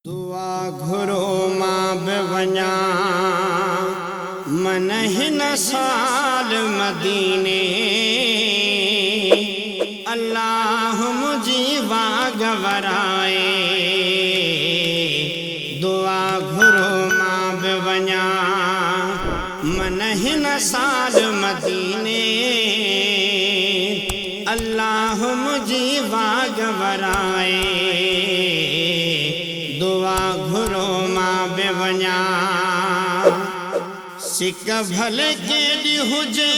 दुआ घुरो मां बि वञा मन हिन साल मदीने अल्लाह मुझी वाग वराए दुआ घुरो मां बि वञा मन हिन साल मदीने अल्लाह मुझी वाग वराए दुआ घुरो मां बि वञा सिक भले केॾी हुजे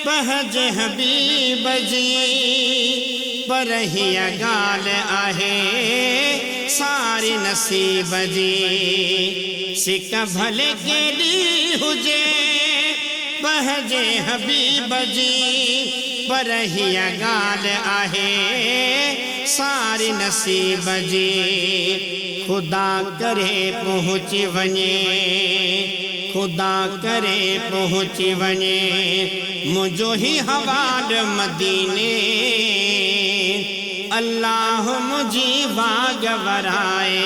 पहज हबीब जी पर हीअ ॻाल्हि आहे सारी नसीब जी सिक भले केॾी हुजे पहज हबीब जी पर हीअ ॻाल्हि आहे सारी नसीब जी खुदा करे पहुची वञे खुदा करे पहुची वञे मुझो ही हवाल मदीने अल्लाह मुझी वाग वराए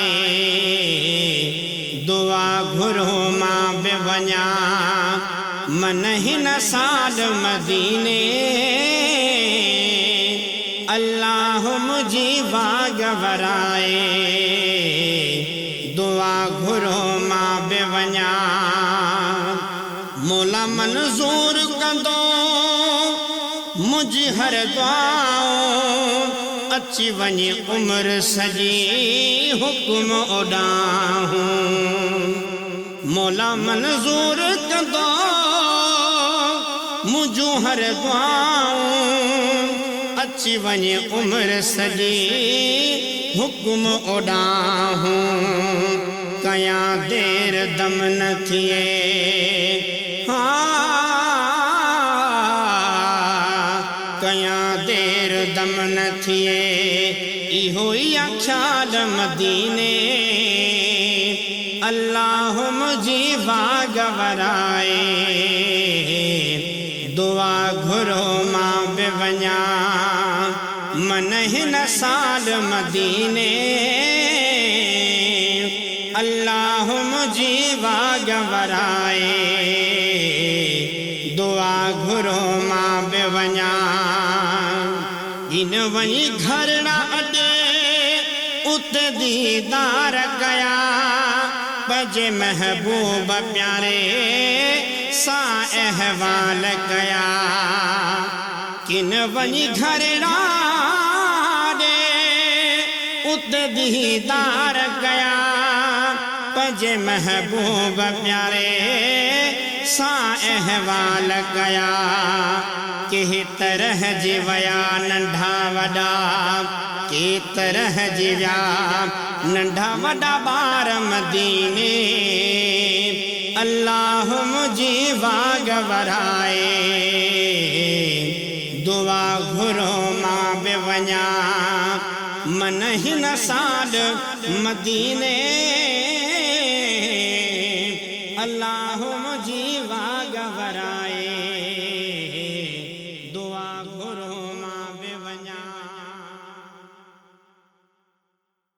दुआ घुरो मां बि वञा मन हिन साल मदीने अल्लाह मुझी वाग वराए दुआ घुरो मां बि वञा मौला मंज़ूर कंदो मुझी हर दुआऊं अची वञे उम्र सॼी हुकुम ओॾाहूं मौला मंज़ूर कंदो मुझूं हर दुआऊं अची वञे उम्र सॼी हुकुम ओॾाहूं कयां देर दम न थिए कयां देर दम न थिए इहो ई ख्याल मदीने अल्लाह मुझी वाग वराए दुआ घुरो मां बि वञा मन हिन साल मदीने अल्लाह मुझी वाग वराए दुआ घुरो मां बि वञा इन वञी घर न अॾे उते दीदार कया बजे महबूब प्यारे सा अहवाल कया किन वञी घर न अॾे उते दीदार कया बजे महबूब प्यारे सा अहवाल कया के तरह जी वया नंढा वॾा के तरह जी विया नंढा वॾा ॿार मदीने अल्लाह मुझी वाग वराए दुआ घुरो मां बि वञा मन हिन साल मदीने अल्लाह मुझी वाग वराए।